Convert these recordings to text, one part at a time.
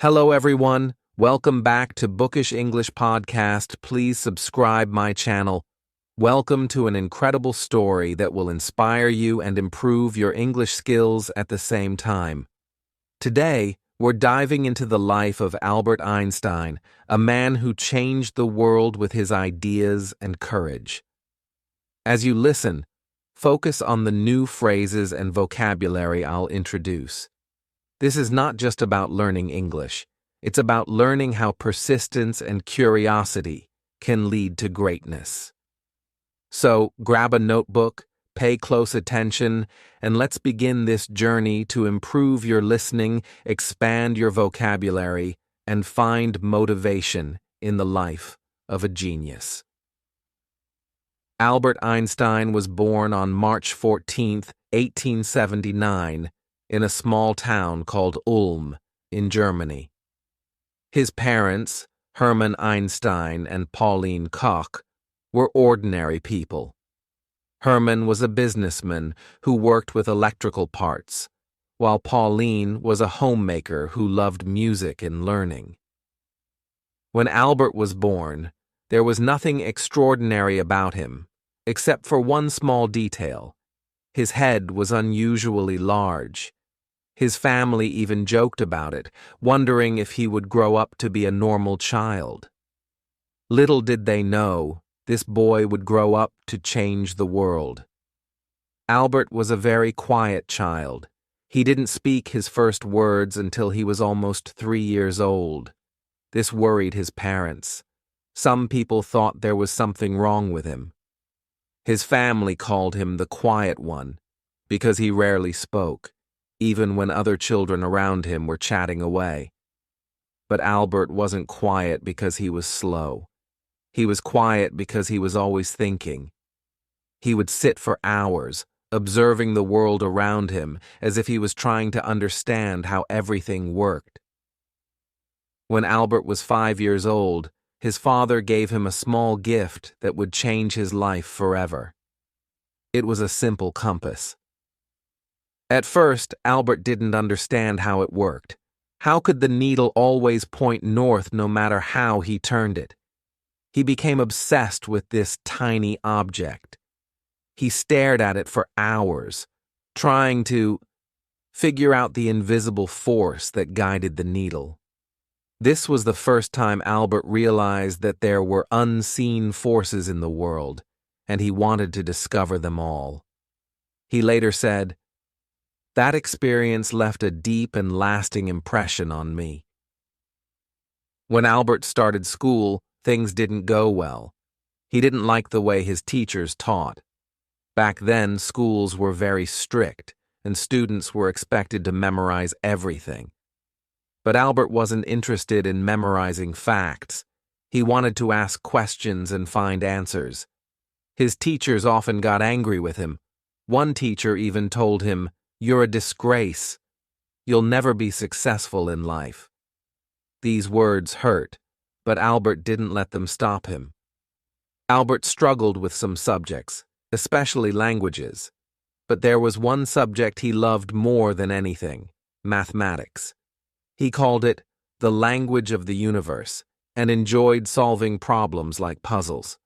Hello everyone, welcome back to Bookish English Podcast. Please subscribe my channel. Welcome to an incredible story that will inspire you and improve your English skills at the same time. Today, we're diving into the life of Albert Einstein, a man who changed the world with his ideas and courage. As you listen, focus on the new phrases and vocabulary I'll introduce. This is not just about learning English. It's about learning how persistence and curiosity can lead to greatness. So, grab a notebook, pay close attention, and let's begin this journey to improve your listening, expand your vocabulary, and find motivation in the life of a genius. Albert Einstein was born on March 14, 1879, in a small town called Ulm, in Germany. His parents, Hermann Einstein and Pauline Koch, were ordinary people. Hermann was a businessman who worked with electrical parts, while Pauline was a homemaker who loved music and learning. When Albert was born, there was nothing extraordinary about him, except for one small detail. His head was unusually large. His family even joked about it, wondering if he would grow up to be a normal child. Little did they know, this boy would grow up to change the world. Albert was a very quiet child. He didn't speak his first words until he was almost 3 years old. This worried his parents. Some people thought there was something wrong with him. His family called him the quiet one, because he rarely spoke, even when other children around him were chatting away. But Albert wasn't quiet because he was slow. He was quiet because he was always thinking. He would sit for hours, observing the world around him as if he was trying to understand how everything worked. When Albert was 5 years old, his father gave him a small gift that would change his life forever. It was a simple compass. At first, Albert didn't understand how it worked. How could the needle always point north no matter how he turned it? He became obsessed with this tiny object. He stared at it for hours, trying to figure out the invisible force that guided the needle. This was the first time Albert realized that there were unseen forces in the world, and he wanted to discover them all. He later said, "That experience left a deep and lasting impression on me." When Albert started school, things didn't go well. He didn't like the way his teachers taught. Back then, schools were very strict, and students were expected to memorize everything. But Albert wasn't interested in memorizing facts. He wanted to ask questions and find answers. His teachers often got angry with him. One teacher even told him, "You're a disgrace. You'll never be successful in life." These words hurt, but Albert didn't let them stop him. Albert struggled with some subjects, especially languages. But there was one subject he loved more than anything: mathematics. He called it the language of the universe and enjoyed solving problems like puzzles.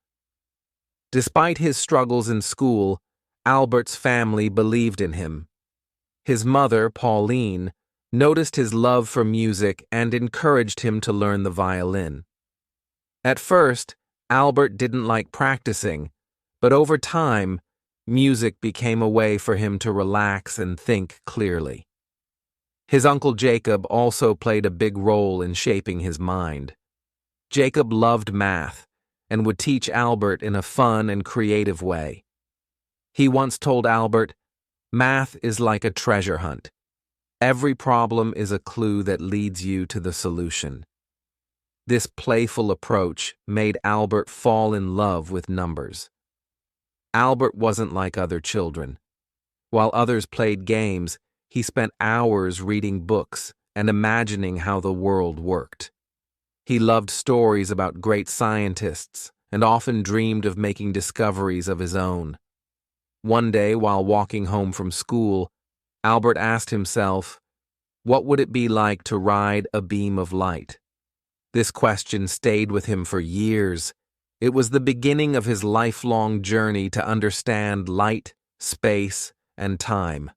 Despite his struggles in school, Albert's family believed in him. His mother, Pauline, noticed his love for music and encouraged him to learn the violin. At first, Albert didn't like practicing, but over time, music became a way for him to relax and think clearly. His uncle Jacob also played a big role in shaping his mind. Jacob loved math and would teach Albert in a fun and creative way. He once told Albert, "Math is like a treasure hunt. Every problem is a clue that leads you to the solution." This playful approach made Albert fall in love with numbers. Albert wasn't like other children. While others played games, he spent hours reading books and imagining how the world worked. He loved stories about great scientists and often dreamed of making discoveries of his own. One day, while walking home from school, Albert asked himself, What would it be like to ride a beam of light? This question stayed with him for years. It was the beginning of his lifelong journey to understand light, space, and time.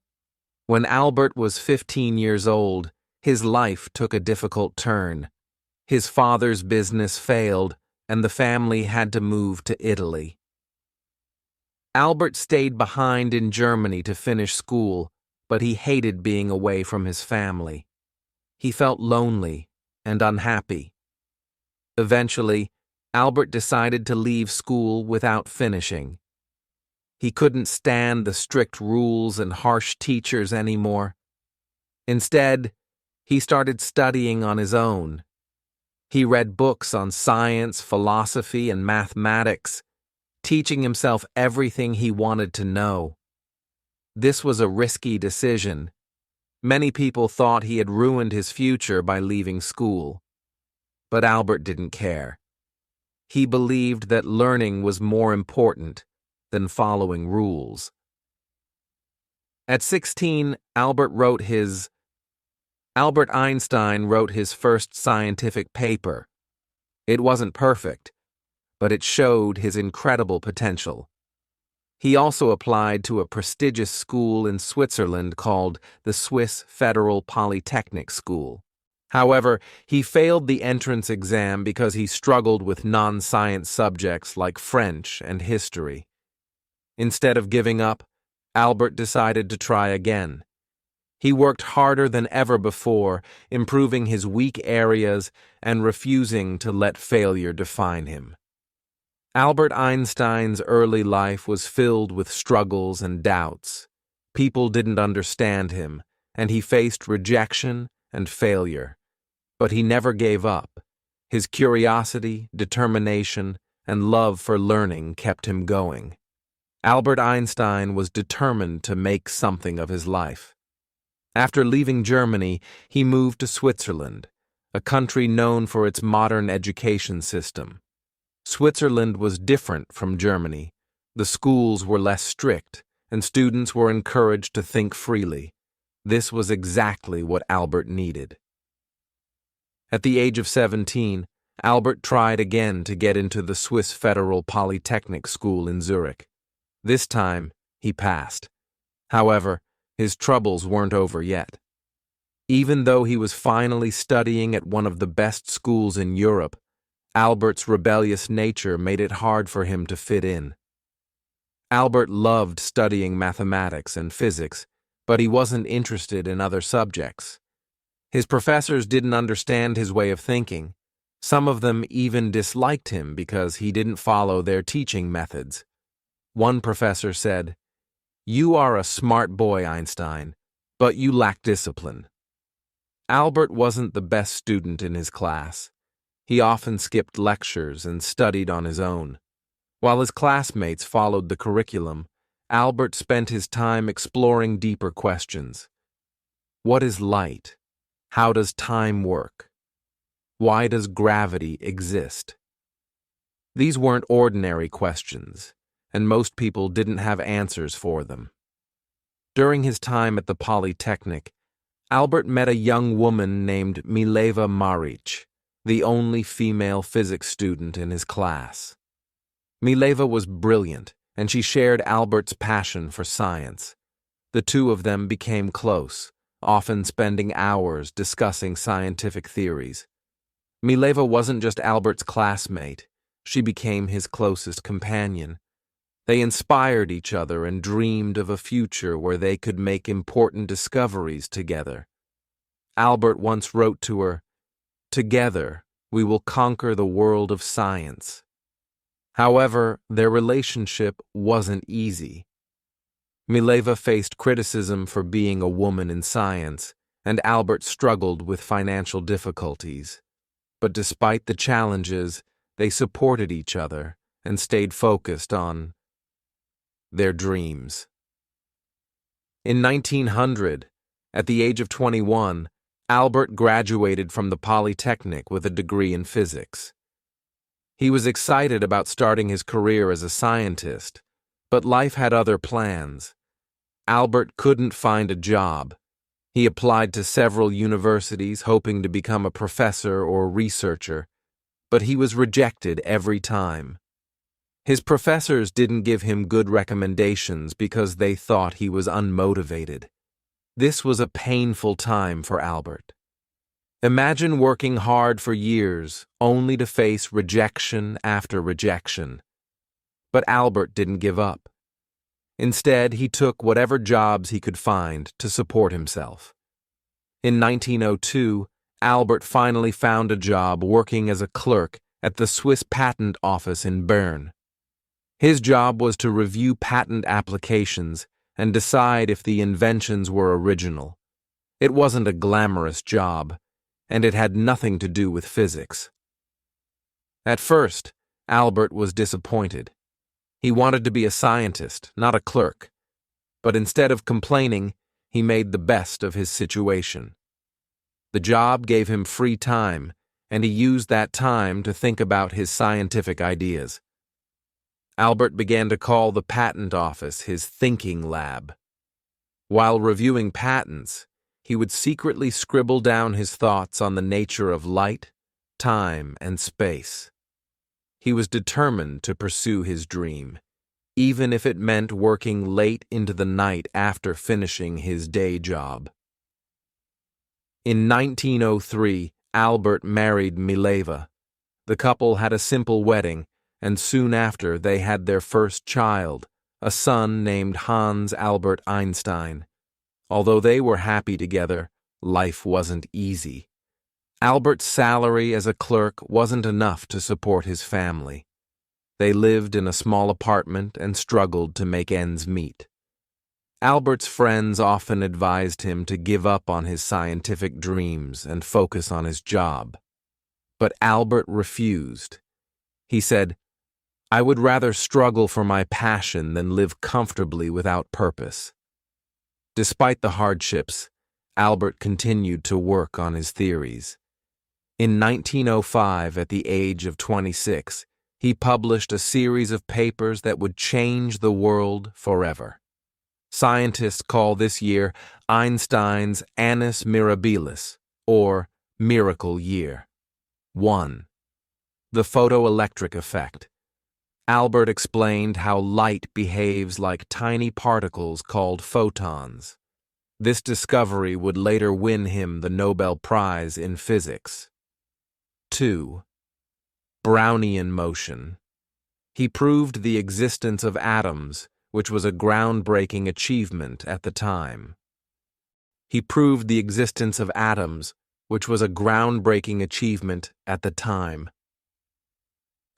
When Albert was 15 years old, his life took a difficult turn. His father's business failed, and the family had to move to Italy. Albert stayed behind in Germany to finish school, but he hated being away from his family. He felt lonely and unhappy. Eventually, Albert decided to leave school without finishing. He couldn't stand the strict rules and harsh teachers anymore. Instead, he started studying on his own. He read books on science, philosophy, and mathematics, teaching himself everything he wanted to know. This was a risky decision. Many people thought he had ruined his future by leaving school. But Albert didn't care. He believed that learning was more important than following rules. At 16, Albert Einstein wrote his first scientific paper. It wasn't perfect, but it showed his incredible potential. He also applied to a prestigious school in Switzerland called the Swiss Federal Polytechnic School. However, he failed the entrance exam because he struggled with non-science subjects like French and history. Instead of giving up, Albert decided to try again. He worked harder than ever before, improving his weak areas and refusing to let failure define him. Albert Einstein's early life was filled with struggles and doubts. People didn't understand him, and he faced rejection and failure. But he never gave up. His curiosity, determination, and love for learning kept him going. Albert Einstein was determined to make something of his life. After leaving Germany, he moved to Switzerland, a country known for its modern education system. Switzerland was different from Germany. The schools were less strict, and students were encouraged to think freely. This was exactly what Albert needed. At the age of 17, Albert tried again to get into the Swiss Federal Polytechnic School in Zurich. This time, he passed. However, his troubles weren't over yet. Even though he was finally studying at one of the best schools in Europe, Albert's rebellious nature made it hard for him to fit in. Albert loved studying mathematics and physics, but he wasn't interested in other subjects. His professors didn't understand his way of thinking. Some of them even disliked him because he didn't follow their teaching methods. One professor said, "You are a smart boy, Einstein, but you lack discipline." Albert wasn't the best student in his class. He often skipped lectures and studied on his own. While his classmates followed the curriculum, Albert spent his time exploring deeper questions. What is light? How does time work? Why does gravity exist? These weren't ordinary questions, and most people didn't have answers for them. During his time at the Polytechnic, Albert met a young woman named Mileva Maric, the only female physics student in his class. Mileva was brilliant, and she shared Albert's passion for science. The two of them became close, often spending hours discussing scientific theories. Mileva wasn't just Albert's classmate, she became his closest companion. They inspired each other and dreamed of a future where they could make important discoveries together. Albert once wrote to her, "Together, we will conquer the world of science." However, their relationship wasn't easy. Mileva faced criticism for being a woman in science, and Albert struggled with financial difficulties. But despite the challenges, they supported each other and stayed focused on their dreams. In 1900, at the age of 21, Albert graduated from the Polytechnic with a degree in physics. He was excited about starting his career as a scientist, but life had other plans. Albert couldn't find a job. He applied to several universities hoping to become a professor or researcher, but he was rejected every time. His professors didn't give him good recommendations because they thought he was unmotivated. This was a painful time for Albert. Imagine working hard for years only to face rejection after rejection. But Albert didn't give up. Instead, he took whatever jobs he could find to support himself. In 1902, Albert finally found a job working as a clerk at the Swiss Patent Office in Bern. His job was to review patent applications and decide if the inventions were original. It wasn't a glamorous job, and it had nothing to do with physics. At first, Albert was disappointed. He wanted to be a scientist, not a clerk. But instead of complaining, he made the best of his situation. The job gave him free time, and he used that time to think about his scientific ideas. Albert began to call the patent office his thinking lab. While reviewing patents, he would secretly scribble down his thoughts on the nature of light, time, and space. He was determined to pursue his dream, even if it meant working late into the night after finishing his day job. In 1903, Albert married Mileva. The couple had a simple wedding, and soon after they had their first child, a son named Hans Albert Einstein. Although they were happy together, life wasn't easy. Albert's salary as a clerk wasn't enough to support his family. They lived in a small apartment and struggled to make ends meet. Albert's friends often advised him to give up on his scientific dreams and focus on his job. But Albert refused. He said, "I would rather struggle for my passion than live comfortably without purpose." Despite the hardships, Albert continued to work on his theories. In 1905, at the age of 26, he published a series of papers that would change the world forever. Scientists call this year Einstein's Annus Mirabilis, or Miracle Year. 1. The photoelectric effect. Albert explained how light behaves like tiny particles called photons. This discovery would later win him the Nobel Prize in Physics. 2. Brownian motion. He proved the existence of atoms, which was a groundbreaking achievement at the time.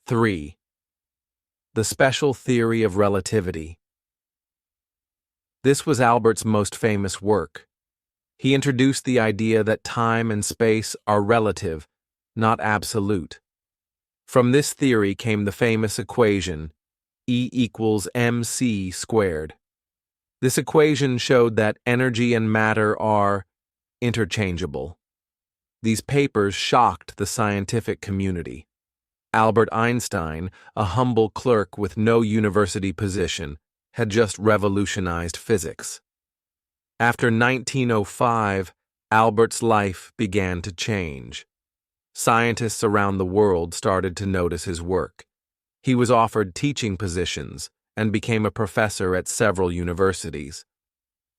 3. The special theory of relativity. This was Albert's most famous work. He introduced the idea that time and space are relative, not absolute. From this theory came the famous equation, E=mc². This equation showed that energy and matter are interchangeable. These papers shocked the scientific community. Albert Einstein, a humble clerk with no university position, had just revolutionized physics. After 1905, Albert's life began to change. Scientists around the world started to notice his work. He was offered teaching positions and became a professor at several universities.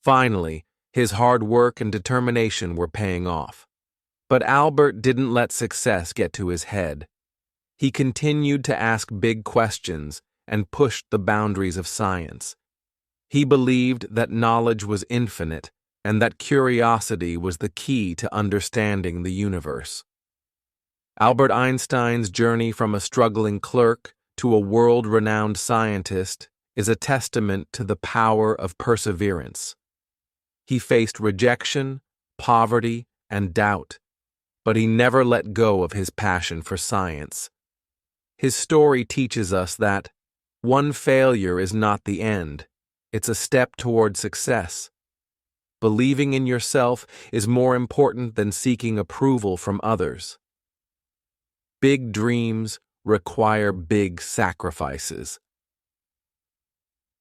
Finally, his hard work and determination were paying off. But Albert didn't let success get to his head. He continued to ask big questions and pushed the boundaries of science. He believed that knowledge was infinite and that curiosity was the key to understanding the universe. Albert Einstein's journey from a struggling clerk to a world-renowned scientist is a testament to the power of perseverance. He faced rejection, poverty, and doubt, but he never let go of his passion for science. His story teaches us that one failure is not the end, it's a step toward success. Believing in yourself is more important than seeking approval from others. Big dreams require big sacrifices.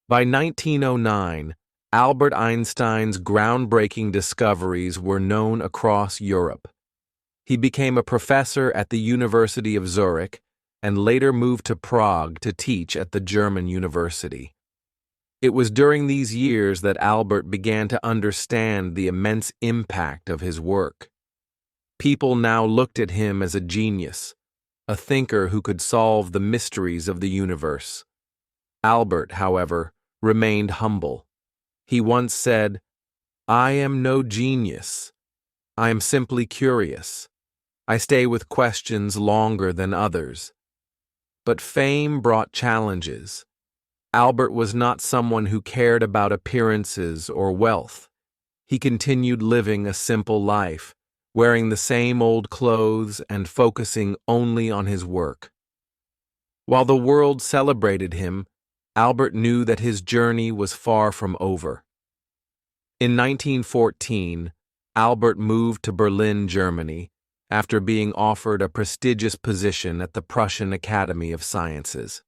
By 1909, Albert Einstein's groundbreaking discoveries were known across Europe. He became a professor at the University of Zurich and later moved to Prague to teach at the German university. It was during these years that Albert began to understand the immense impact of his work. People now looked at him as a genius, a thinker who could solve the mysteries of the universe. Albert, however, remained humble. He once said, "I am no genius. I am simply curious. I stay with questions longer than others." But fame brought challenges. Albert was not someone who cared about appearances or wealth. He continued living a simple life, wearing the same old clothes and focusing only on his work. While the world celebrated him, Albert knew that his journey was far from over. In 1914, Albert moved to Berlin, Germany, after being offered a prestigious position at the Prussian Academy of Sciences.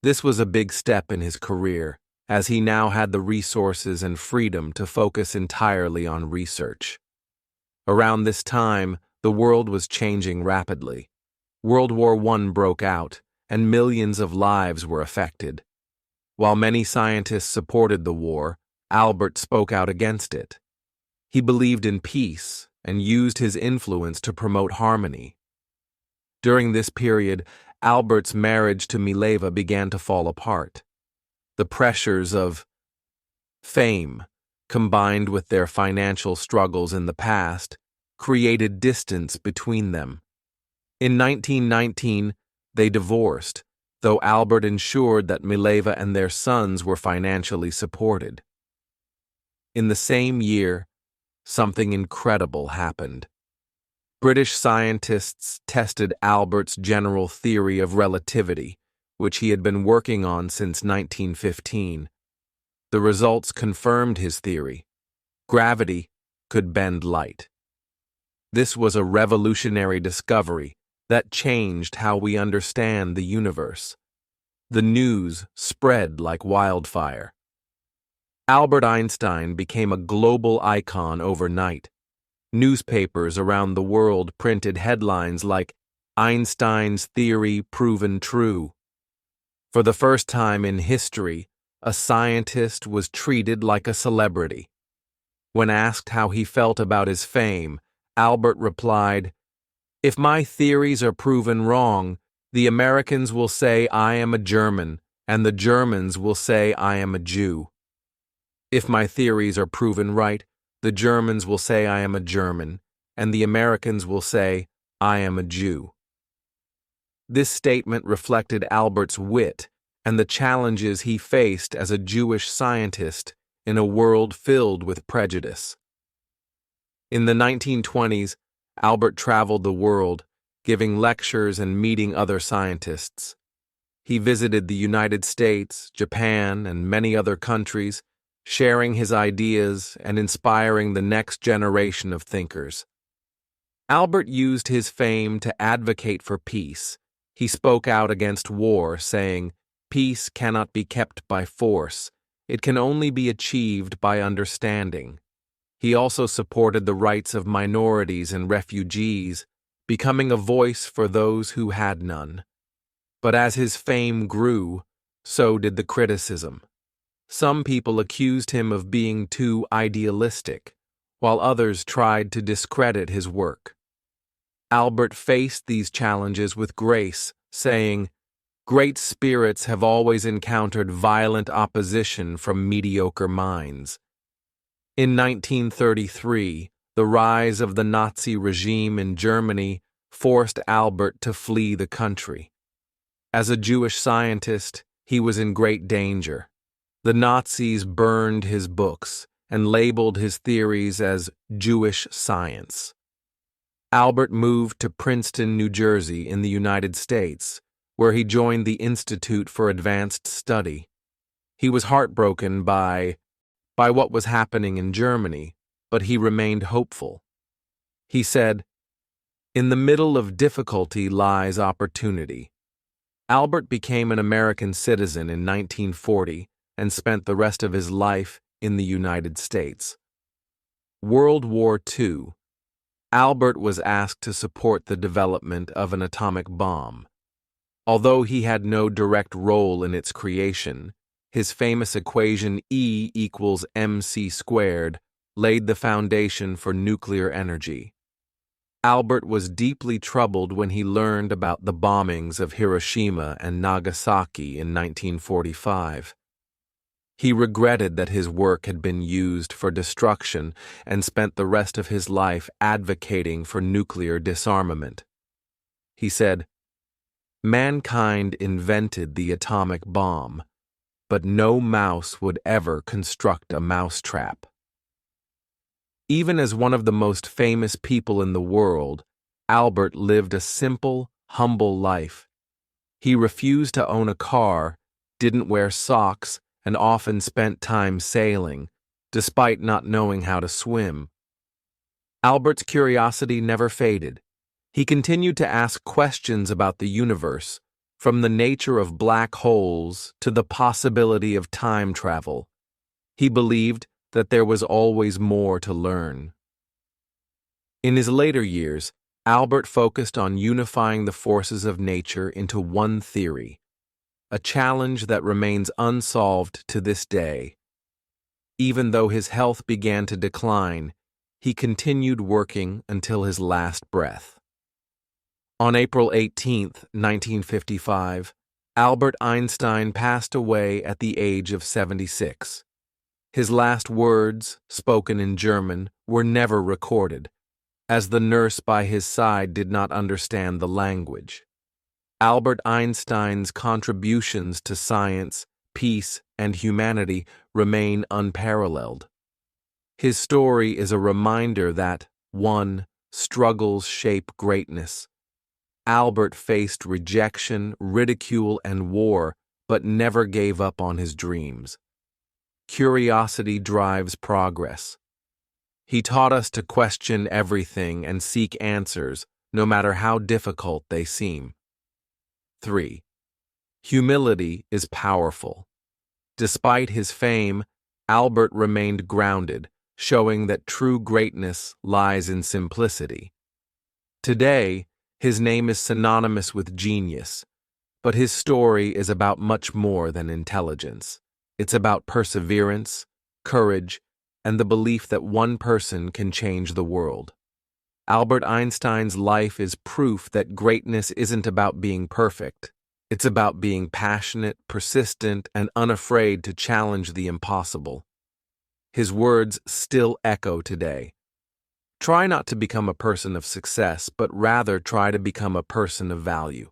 This was a big step in his career, as he now had the resources and freedom to focus entirely on research. Around this time, the world was changing rapidly. World War I broke out, and millions of lives were affected. While many scientists supported the war, Albert spoke out against it. He believed in peace and used his influence to promote harmony. During this period, Albert's marriage to Mileva began to fall apart. The pressures of fame, combined with their financial struggles in the past, created distance between them. In 1919, they divorced, though Albert ensured that Mileva and their sons were financially supported. In the same year, something incredible happened. British scientists tested Albert's general theory of relativity, which he had been working on since 1915. The results confirmed his theory. Gravity could bend light. This was a revolutionary discovery that changed how we understand the universe. The news spread like wildfire. Albert Einstein became a global icon overnight. Newspapers around the world printed headlines like "Einstein's theory proven true." For the first time in history, a scientist was treated like a celebrity. When asked how he felt about his fame, Albert replied, "If my theories are proven wrong, the Americans will say I am a German, and the Germans will say I am a Jew. If my theories are proven right, the Germans will say I am a German, and the Americans will say I am a Jew." This statement reflected Albert's wit and the challenges he faced as a Jewish scientist in a world filled with prejudice. In the 1920s, Albert traveled the world, giving lectures and meeting other scientists. He visited the United States, Japan, and many other countries, sharing his ideas and inspiring the next generation of thinkers. Albert used his fame to advocate for peace. He spoke out against war, saying, "Peace cannot be kept by force. It can only be achieved by understanding." He also supported the rights of minorities and refugees, becoming a voice for those who had none. But as his fame grew, so did the criticism. Some people accused him of being too idealistic, while others tried to discredit his work. Albert faced these challenges with grace, saying, "Great spirits have always encountered violent opposition from mediocre minds." In 1933, the rise of the Nazi regime in Germany forced Albert to flee the country. As a Jewish scientist, he was in great danger. The Nazis burned his books and labeled his theories as Jewish science. Albert moved to Princeton, New Jersey, in the United States, where he joined the Institute for Advanced Study. He was heartbroken by what was happening in Germany, but he remained hopeful. He said, "In the middle of difficulty lies opportunity." Albert became an American citizen in 1940, and spent the rest of his life in the United States. World War II. Albert was asked to support the development of an atomic bomb. Although he had no direct role in its creation, his famous equation E equals mc squared laid the foundation for nuclear energy. Albert was deeply troubled when he learned about the bombings of Hiroshima and Nagasaki in 1945. He regretted that his work had been used for destruction and spent the rest of his life advocating for nuclear disarmament. He said, "Mankind invented the atomic bomb, but no mouse would ever construct a mousetrap." Even as one of the most famous people in the world, Albert lived a simple, humble life. He refused to own a car, didn't wear socks, and often spent time sailing, despite not knowing how to swim. Albert's curiosity never faded. He continued to ask questions about the universe, from the nature of black holes to the possibility of time travel. He believed that there was always more to learn. In his later years, Albert focused on unifying the forces of nature into one theory, a challenge that remains unsolved to this day. Even though his health began to decline, he continued working until his last breath. On April 18, 1955, Albert Einstein passed away at the age of 76. His last words, spoken in German, were never recorded, as the nurse by his side did not understand the language. Albert Einstein's contributions to science, peace, and humanity remain unparalleled. His story is a reminder that, 1. Struggles shape greatness. Albert faced rejection, ridicule, and war, but never gave up on his dreams. Curiosity drives progress. He taught us to question everything and seek answers, no matter how difficult they seem. 3. Humility is powerful. Despite his fame, Albert remained grounded, showing that true greatness lies in simplicity. Today, his name is synonymous with genius, but his story is about much more than intelligence. It's about perseverance, courage, and the belief that one person can change the world. Albert Einstein's life is proof that greatness isn't about being perfect. It's about being passionate, persistent, and unafraid to challenge the impossible. His words still echo today. Try not to become a person of success, but rather try to become a person of value.